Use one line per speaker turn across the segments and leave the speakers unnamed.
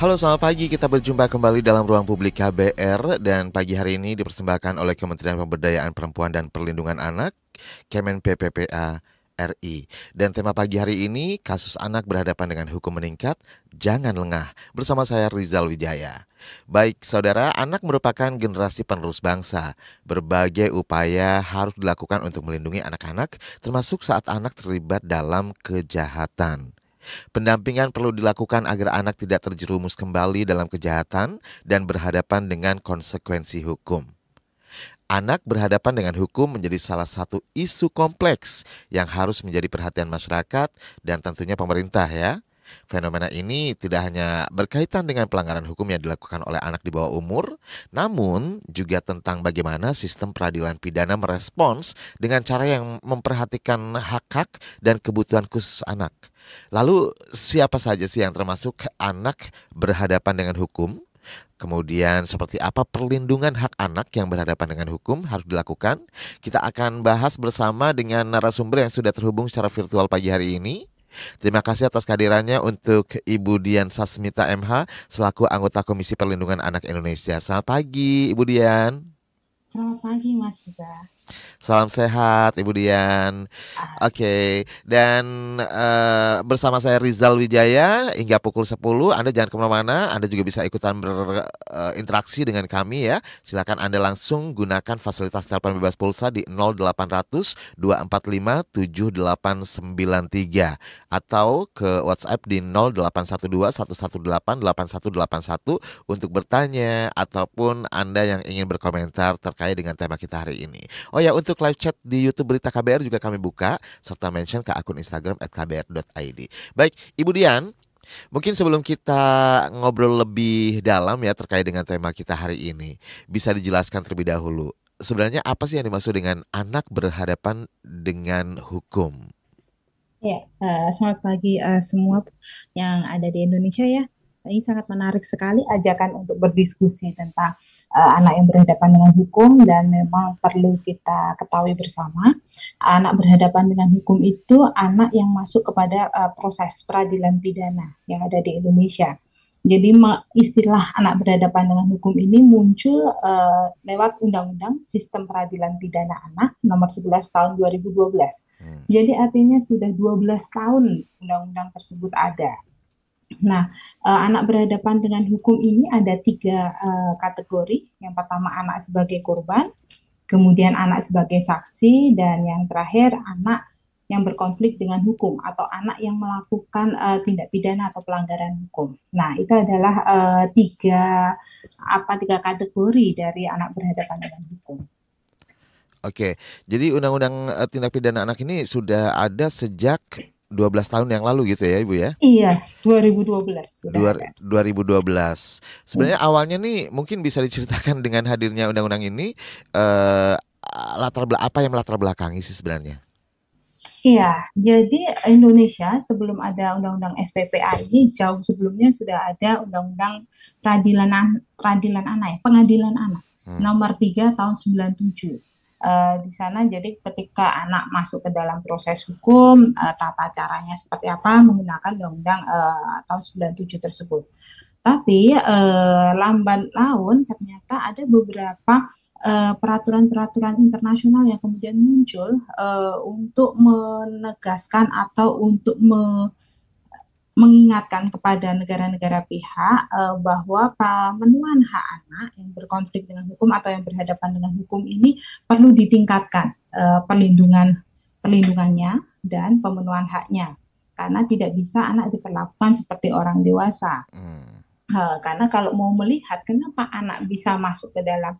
Halo, selamat pagi. Kita berjumpa kembali dalam ruang publik KBR dan pagi hari ini dipersembahkan oleh Kementerian Pemberdayaan Perempuan dan Perlindungan Anak, Kemen PPPA RI. Dan tema pagi hari ini, kasus anak berhadapan dengan hukum meningkat, jangan lengah. Bersama saya Rizal Wijaya. Baik, saudara, anak merupakan generasi penerus bangsa. Berbagai upaya harus dilakukan untuk melindungi anak-anak, termasuk saat anak terlibat dalam kejahatan. Pendampingan perlu dilakukan agar anak tidak terjerumus kembali dalam kejahatan dan berhadapan dengan konsekuensi hukum. Anak berhadapan dengan hukum menjadi salah satu isu kompleks yang harus menjadi perhatian masyarakat dan tentunya pemerintah ya. Fenomena ini tidak hanya berkaitan dengan pelanggaran hukum yang dilakukan oleh anak di bawah umur, namun juga tentang bagaimana sistem peradilan pidana merespons dengan cara yang memperhatikan hak-hak dan kebutuhan khusus anak. Lalu siapa saja sih yang termasuk anak berhadapan dengan hukum? Kemudian seperti apa perlindungan hak anak yang berhadapan dengan hukum harus dilakukan? Kita akan bahas bersama dengan narasumber yang sudah terhubung secara virtual pagi hari ini. Terima kasih atas kehadirannya untuk Ibu Dian Sasmita MH selaku anggota Komisi Perlindungan Anak Indonesia. Selamat pagi Ibu Dian.
Selamat pagi, Mas Riza.
Salam sehat Ibu Dian.
Ah,
Oke, dan bersama saya Rizal Wijaya hingga pukul 10. Anda jangan kemana-mana, Anda juga bisa ikutan berinteraksi dengan kami ya. Silakan Anda langsung gunakan fasilitas telepon bebas pulsa di 0800 245 7893 atau ke WhatsApp di 0812 118 8181 untuk bertanya ataupun Anda yang ingin berkomentar terkait dengan tema kita hari ini. Oh ya, untuk live chat di YouTube Berita KBR juga kami buka, serta mention ke akun Instagram @kbr.id. Baik, Ibu Dian, mungkin sebelum kita ngobrol lebih dalam ya terkait dengan tema kita hari ini, bisa dijelaskan terlebih dahulu, sebenarnya apa sih yang dimaksud dengan anak berhadapan dengan hukum?
ya, selamat pagi semua yang ada di Indonesia ya. Ini sangat menarik sekali ajakan untuk berdiskusi tentang anak yang berhadapan dengan hukum dan memang perlu kita ketahui bersama, anak berhadapan dengan hukum itu anak yang masuk kepada proses peradilan pidana yang ada di Indonesia. Jadi istilah anak berhadapan dengan hukum ini muncul lewat Undang-Undang Sistem Peradilan Pidana Anak Nomor 11 Tahun 2012.
Hmm.
Jadi artinya sudah 12 tahun undang-undang tersebut ada. Nah, anak berhadapan dengan hukum ini ada tiga kategori. Yang pertama anak sebagai korban, kemudian anak sebagai saksi, dan yang terakhir anak yang berkonflik dengan hukum atau anak yang melakukan tindak pidana atau pelanggaran hukum. Nah, itu adalah tiga kategori dari anak berhadapan dengan hukum.
Oke, jadi Undang-Undang Tindak Pidana Anak ini sudah ada sejak 12 tahun yang lalu gitu ya Ibu ya?
Iya, 2012 sudah ada.
2012. Sebenarnya
Iya.
awalnya nih mungkin bisa diceritakan dengan hadirnya undang-undang ini eh apa yang melatar belakangi sih sebenarnya?
Iya, jadi Indonesia sebelum ada Undang-Undang SPPA ini jauh sebelumnya sudah ada Undang-Undang Peradilan Anak, Pengadilan Anak
Hmm.
nomor 3 tahun 97. Di sana jadi ketika anak masuk ke dalam proses hukum, tata caranya seperti apa menggunakan Undang-Undang tahun 97 tersebut. Tapi lamban laun ternyata ada beberapa peraturan-peraturan internasional yang kemudian muncul untuk menegaskan atau untuk mengingatkan kepada negara-negara pihak bahwa pemenuhan hak anak yang berkonflik dengan hukum atau yang berhadapan dengan hukum ini perlu ditingkatkan perlindungannya dan pemenuhan haknya karena tidak bisa anak diperlakukan seperti orang dewasa.
Hmm.
Karena kalau mau melihat kenapa anak bisa masuk ke dalam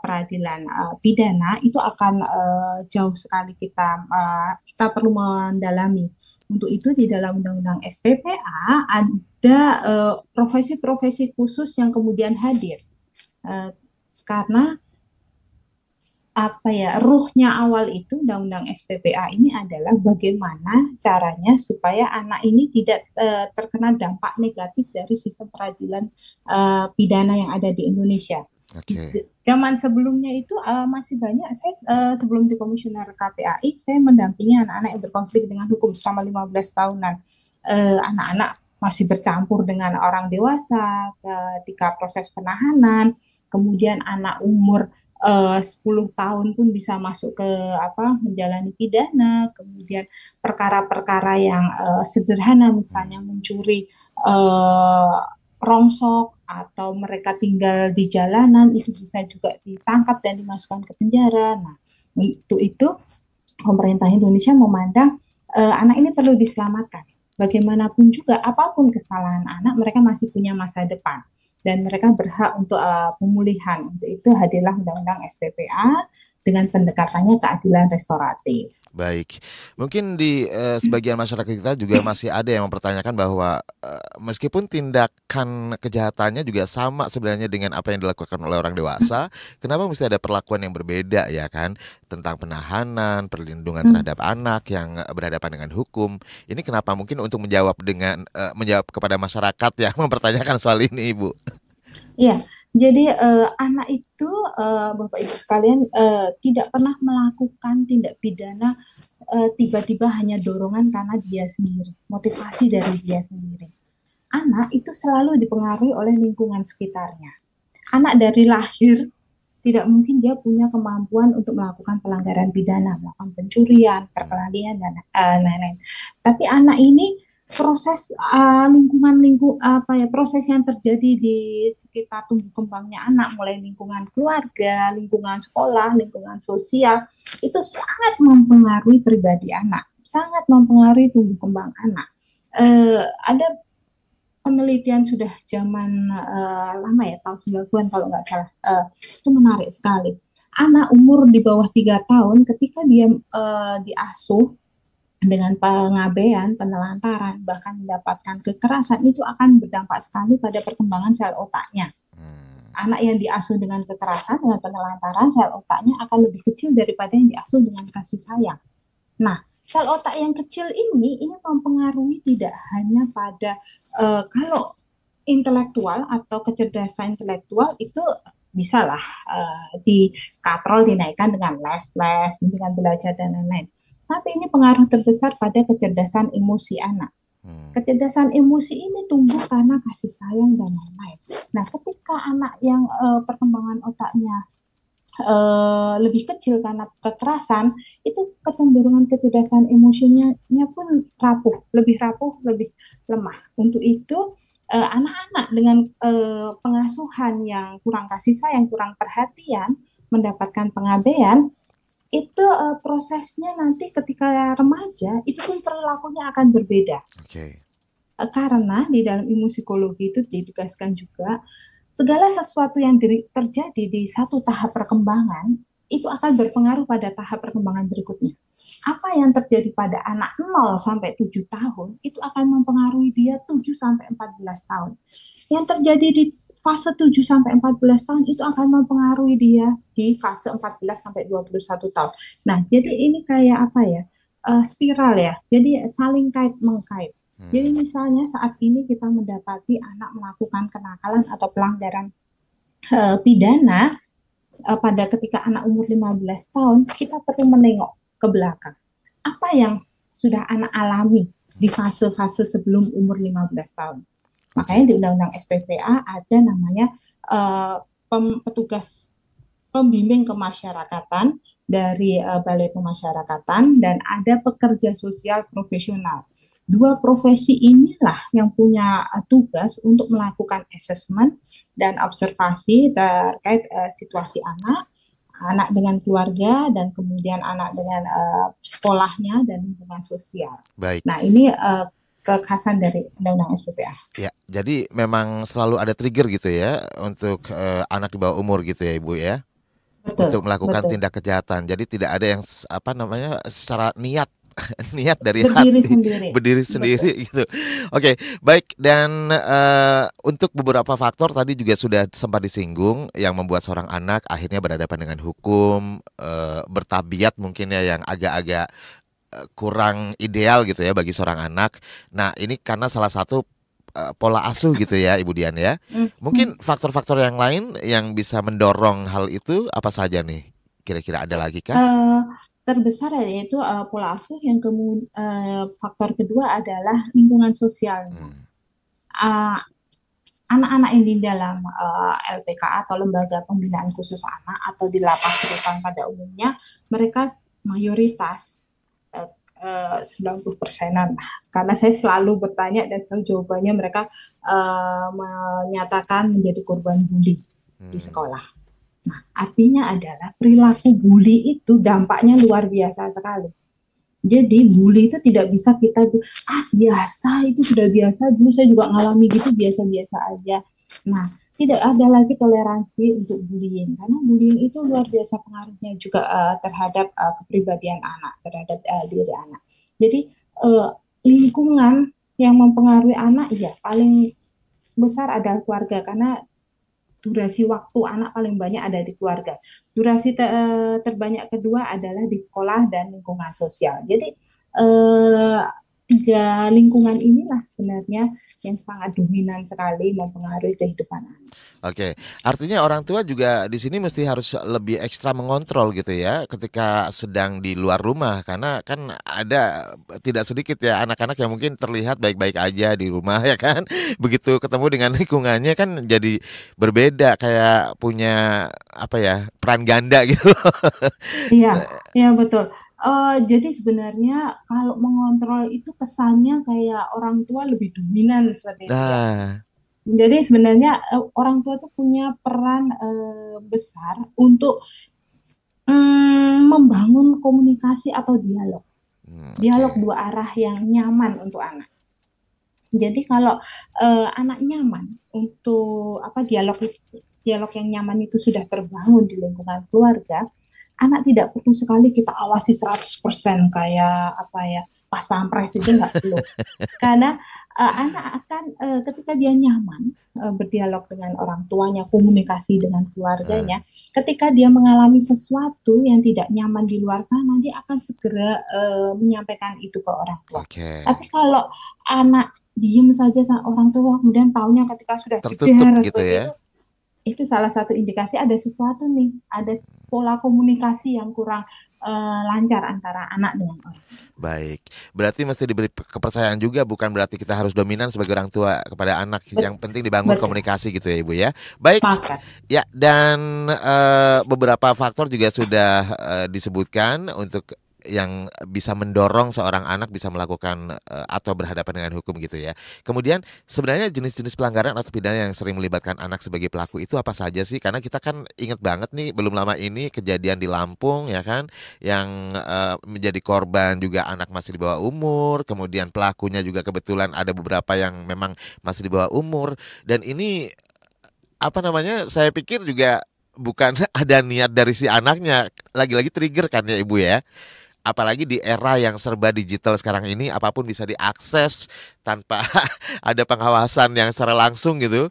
peradilan pidana itu akan jauh sekali kita perlu mendalami. Untuk itu di dalam Undang-Undang SPPA ada profesi-profesi khusus yang kemudian hadir. Karena apa ya ruhnya awal itu Undang-Undang SPPA ini adalah bagaimana caranya supaya anak ini tidak terkena dampak negatif dari sistem peradilan pidana yang ada di Indonesia.
Oke.
Zaman sebelumnya itu masih banyak saya sebelum di komisioner KPAI saya mendampingi anak-anak yang berkonflik dengan hukum selama 15 tahunan. Anak-anak masih bercampur dengan orang dewasa ketika proses penahanan, kemudian anak umur 10 tahun pun bisa masuk ke apa menjalani pidana, kemudian perkara-perkara yang sederhana misalnya
Hmm.
mencuri eh, rongsok atau mereka tinggal di jalanan itu bisa juga ditangkap dan dimasukkan ke penjara. Nah, untuk itu pemerintah Indonesia memandang anak ini perlu diselamatkan. Bagaimanapun juga, apapun kesalahan anak, mereka masih punya masa depan dan mereka berhak untuk pemulihan. Untuk itu hadirlah Undang-Undang SPPA dengan pendekatannya keadilan restoratif.
Baik, mungkin di sebagian masyarakat kita juga masih ada yang mempertanyakan bahwa meskipun tindakan kejahatannya juga sama sebenarnya dengan apa yang dilakukan oleh orang dewasa, kenapa mesti ada perlakuan yang berbeda ya kan tentang penahanan, perlindungan terhadap anak yang berhadapan dengan hukum. Ini kenapa mungkin untuk menjawab dengan menjawab kepada masyarakat yang mempertanyakan soal ini, Ibu.
Iya, jadi anak itu Bapak Ibu sekalian tidak pernah melakukan tindak pidana tiba-tiba hanya dorongan karena dia sendiri, motivasi dari dia sendiri. Anak itu selalu dipengaruhi oleh lingkungan sekitarnya. Anak dari lahir tidak mungkin dia punya kemampuan untuk melakukan pelanggaran pidana, melakukan pencurian,
Hmm.
perkelahian dan lain-lain. Tapi anak ini proses lingkungan apa ya proses yang terjadi di sekitar tumbuh kembangnya anak mulai lingkungan keluarga, lingkungan sekolah, lingkungan sosial itu sangat mempengaruhi pribadi anak, sangat mempengaruhi tumbuh kembang anak. Ada penelitian sudah zaman lama ya tahun 90-an kalau nggak salah itu menarik sekali anak umur di bawah 3 tahun ketika dia diasuh dengan pengabaian, penelantaran, bahkan mendapatkan kekerasan itu akan berdampak sekali pada perkembangan sel otaknya.
Hmm.
Anak yang diasuh dengan kekerasan, dengan penelantaran, sel otaknya akan lebih kecil daripada yang diasuh dengan kasih sayang. Nah, sel otak yang kecil ini mempengaruhi tidak hanya pada kalau intelektual atau kecerdasan intelektual itu bisalah dikatrol dinaikkan dengan les-les, dengan belajar dan lain-lain. Tapi ini pengaruh terbesar pada kecerdasan emosi anak.
Hmm.
Kecerdasan emosi ini tumbuh karena kasih sayang dan lain-lain. Nah, ketika anak yang perkembangan otaknya lebih kecil karena kekerasan, itu kecenderungan kecerdasan emosinya pun rapuh, lebih lemah. Untuk itu anak-anak dengan pengasuhan yang kurang kasih sayang, kurang perhatian, mendapatkan pengabaian, itu prosesnya nanti ketika remaja itu pun perilakunya akan berbeda.
Oke.
Karena di dalam ilmu psikologi itu ditegaskan juga segala sesuatu yang terjadi di satu tahap perkembangan itu akan berpengaruh pada tahap perkembangan berikutnya. Apa yang terjadi pada anak 0 sampai 7 tahun itu akan mempengaruhi dia 7 sampai 14 tahun. Yang terjadi di fase 7 sampai 14 tahun itu akan mempengaruhi dia di fase 14 sampai 21 tahun. Nah, jadi ini kayak apa ya? Spiral ya. Jadi saling kait mengkait. Jadi
Hmm.
misalnya saat ini kita mendapati anak melakukan kenakalan atau pelanggaran pidana pada ketika anak umur 15 tahun, kita perlu menengok ke belakang. Apa yang sudah anak alami di fase-fase sebelum umur 15 tahun. Makanya
Oke.
di Undang-Undang SPPA ada namanya petugas pembimbing kemasyarakatan dari Balai Pemasyarakatan dan ada pekerja sosial profesional. Dua profesi inilah yang punya tugas untuk melakukan assessment dan observasi terkait situasi anak, anak dengan keluarga dan kemudian anak dengan sekolahnya dan lingkungan sosial.
Baik.
Nah, ini kekhasan dari Undang-Undang SPPA.
Ya, jadi memang selalu ada trigger gitu ya untuk anak di bawah umur gitu ya, Ibu ya,
Betul,
untuk melakukan
betul.
tindak kejahatan. Jadi tidak ada yang apa namanya secara niat niat dari
Berdiri
hati
sendiri.
berdiri
Betul.
sendiri gitu. Oke, baik dan untuk beberapa faktor tadi juga sudah sempat disinggung yang membuat seorang anak akhirnya berhadapan dengan hukum, bertabiat mungkin ya yang agak-agak kurang ideal gitu ya bagi seorang anak. Nah, ini karena salah satu pola asuh gitu ya Ibu Dian ya.
Mm, mm.
Mungkin faktor-faktor yang lain yang bisa mendorong hal itu apa saja nih? Kira-kira ada lagi kah?
eh, Terbesar yaitu pola asuh, yang kemudian faktor kedua adalah lingkungan sosialnya.
Hmm.
uh, anak-anak yang di dalam LPK atau lembaga pembinaan khusus anak atau di lapas rutan pada umumnya, mereka mayoritas 90%-an. Karena saya selalu bertanya dan selalu jawabannya mereka menyatakan menjadi korban bully di sekolah. Nah, artinya adalah perilaku bully itu dampaknya luar biasa sekali. Jadi bully itu tidak bisa kita biasa, itu sudah biasa, dulu saya juga ngalami gitu, biasa-biasa aja. Nah, tidak ada lagi toleransi untuk bullying karena bullying itu luar biasa pengaruhnya juga terhadap kepribadian anak, terhadap diri anak. Jadi lingkungan yang mempengaruhi anak ya paling besar adalah keluarga karena durasi waktu anak paling banyak ada di keluarga. Durasi terbanyak kedua adalah di sekolah dan lingkungan sosial. Jadi eh, tiga lingkungan inilah sebenarnya yang sangat dominan sekali mempengaruhi kehidupan anak.
Oke, artinya orang tua juga di sini mesti harus lebih ekstra mengontrol gitu ya ketika sedang di luar rumah karena kan ada tidak sedikit ya anak-anak yang mungkin terlihat baik-baik aja di rumah ya kan. Begitu ketemu dengan lingkungannya kan jadi berbeda kayak punya apa ya peran ganda gitu.
Iya, iya betul. Jadi sebenarnya kalau mengontrol itu kesannya kayak orang tua lebih dominan seperti itu ya.
Nah,
Jadi sebenarnya orang tua tuh punya peran besar untuk membangun komunikasi atau dialog.
oke.
Dialog dua arah yang nyaman untuk anak. Jadi kalau anak nyaman untuk dialog yang nyaman itu sudah terbangun di lingkungan keluarga, anak tidak perlu sekali kita awasi 100% kayak apa ya, pas pampres itu nggak perlu. Karena anak akan ketika dia nyaman berdialog dengan orang tuanya, komunikasi dengan
Heeh,
keluarganya, ketika dia mengalami sesuatu yang tidak nyaman di luar sana, dia akan segera menyampaikan itu ke orang tua.
oke.
Tapi kalau anak diem saja sama orang tua, kemudian taunya ketika sudah
Tertutup
jeder
gitu
seperti
ya.
itu salah satu indikasi ada sesuatu nih, ada pola komunikasi yang kurang lancar antara anak dengan orang.
Baik, berarti mesti diberi kepercayaan juga bukan berarti kita harus dominan sebagai orang tua kepada anak. Yang penting dibangun
Betul,
komunikasi gitu ya Ibu ya. Baik,
pakat.
ya dan beberapa faktor juga sudah disebutkan untuk yang bisa mendorong seorang anak bisa melakukan atau berhadapan dengan hukum gitu ya. Kemudian sebenarnya jenis-jenis pelanggaran atau pidana yang sering melibatkan anak sebagai pelaku itu apa saja sih? Karena kita kan ingat banget nih belum lama ini kejadian di Lampung ya kan yang menjadi korban juga anak masih di bawah umur, kemudian pelakunya juga kebetulan ada beberapa yang memang masih di bawah umur dan ini apa namanya? Saya pikir juga bukan ada niat dari si anaknya, lagi-lagi trigger kan ya Ibu ya. Apalagi di era yang serba digital sekarang ini, apapun bisa diakses tanpa ada pengawasan yang secara langsung gitu.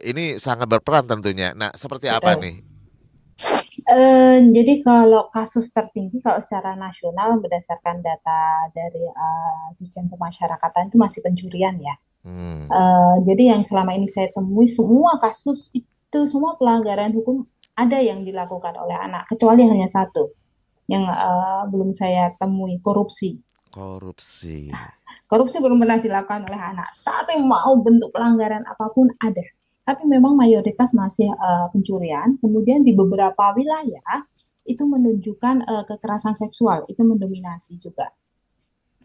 Ini sangat berperan tentunya. Nah, seperti apa
Betul.
nih?
Jadi kalau kasus tertinggi kalau secara nasional berdasarkan data dari Ditjen Pemasyarakatan itu masih pencurian ya.
Hmm,
Jadi yang selama ini saya temui semua kasus itu semua pelanggaran hukum ada yang dilakukan oleh anak kecuali hanya satu yang belum saya temui korupsi.
korupsi.
Korupsi belum pernah dilakukan oleh anak, tapi mau bentuk pelanggaran apapun ada. Tapi memang mayoritas masih pencurian. Kemudian di beberapa wilayah itu menunjukkan kekerasan seksual, itu mendominasi juga.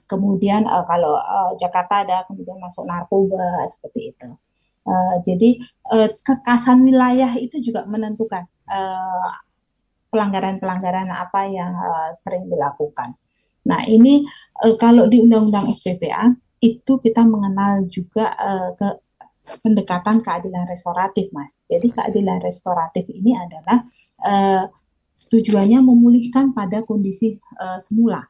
Kemudian kalau Jakarta ada kemudian masuk narkoba seperti itu. Jadi kekasan wilayah itu juga menentukan pelanggaran-pelanggaran apa yang sering dilakukan. Nah, ini kalau di Undang-Undang SPPA itu kita mengenal juga ke pendekatan keadilan restoratif, Mas. Jadi
Oke.
keadilan restoratif ini adalah uh, tujuannya memulihkan pada kondisi semula.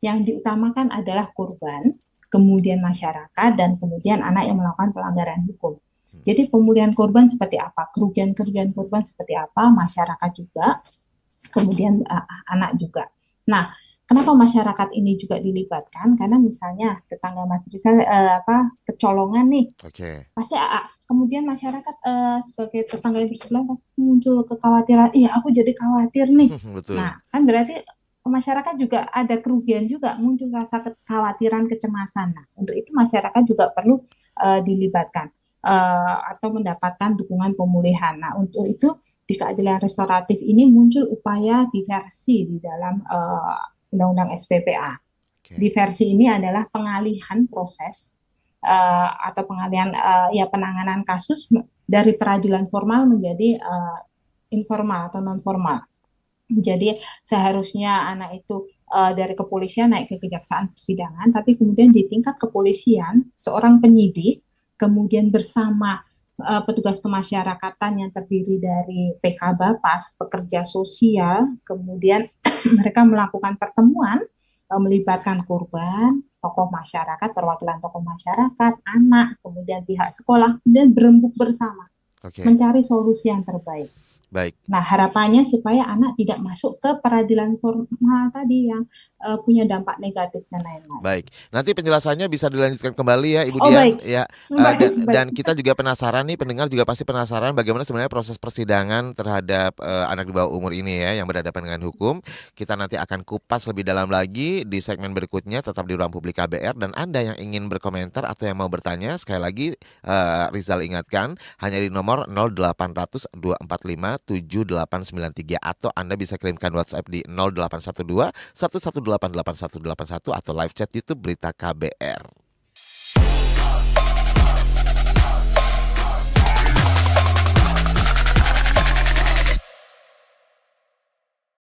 Yang diutamakan adalah korban, kemudian masyarakat, dan kemudian anak yang melakukan pelanggaran hukum. Jadi pemulihan korban seperti apa, kerugian-kerugian korban seperti apa, masyarakat juga, kemudian anak juga. Nah, kenapa masyarakat ini juga dilibatkan? Karena misalnya tetangga Mas Rizal kecolongan nih,
Oke.
pasti kemudian masyarakat sebagai tetangga yang bersebelahan pasti muncul kekhawatiran, iya aku jadi khawatir nih.
Betul.
Nah, kan berarti masyarakat juga ada kerugian juga muncul rasa kekhawatiran, kecemasan. Nah, untuk itu masyarakat juga perlu dilibatkan atau mendapatkan dukungan pemulihan. Nah, untuk itu di keadilan restoratif ini muncul upaya diversi di dalam Undang-Undang SPPA.
Oke.
Diversi ini adalah pengalihan proses atau pengalihan ya penanganan kasus dari peradilan formal menjadi informal atau non formal. Jadi seharusnya anak itu dari kepolisian naik ke kejaksaan persidangan, tapi kemudian di tingkat kepolisian seorang penyidik kemudian bersama petugas kemasyarakatan yang terdiri dari PK Bapas, pekerja sosial, kemudian mereka melakukan pertemuan melibatkan korban, tokoh masyarakat, perwakilan tokoh masyarakat, anak, kemudian pihak sekolah, dan berembuk bersama
Oke.
mencari solusi yang terbaik.
Baik.
Nah, harapannya supaya anak tidak masuk ke peradilan formal tadi yang punya dampak negatif dan lain-lain.
Baik, nanti penjelasannya bisa dilanjutkan kembali ya Ibu
Oh
Dian
baik,
ya.
baik, baik.
Dan kita juga penasaran nih, pendengar juga pasti penasaran bagaimana sebenarnya proses persidangan terhadap anak di bawah umur ini ya yang berhadapan dengan hukum. Kita nanti akan kupas lebih dalam lagi di segmen berikutnya, tetap di Ruang Publik KBR. Dan Anda yang ingin berkomentar atau yang mau bertanya, sekali lagi Rizal ingatkan hanya di nomor 0800 245 7893 atau Anda bisa kirimkan WhatsApp di 0812 1188181 atau live chat YouTube Berita KBR.